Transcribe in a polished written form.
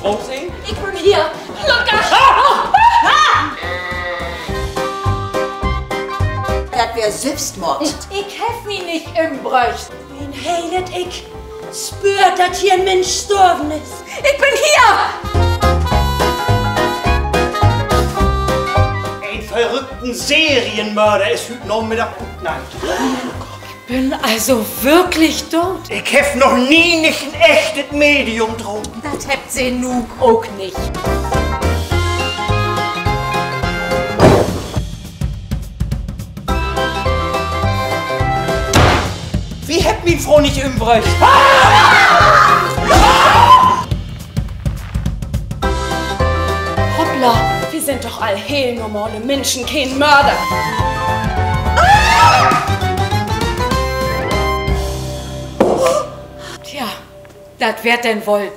Ausing? Ich bin hier. Locker! Das wär Selbstmord. Ich hef mich nicht umbräucht. Wen heilet ich? Spürt, dass hier ein Mensch gestorben ist. Ich bin hier! Ein verrückten Serienmörder ist heute Nachmittag gut Nacht. Ich bin also wirklich tot. Ich hef noch nie nicht ein echtes Medium getroffen. Das habt sie nu auch nicht. Wie habt mich Frau nicht umbräucht? Hoppla, wir sind doch all heel normale Menschen, kein Mörder. Tja, das wird denn wohl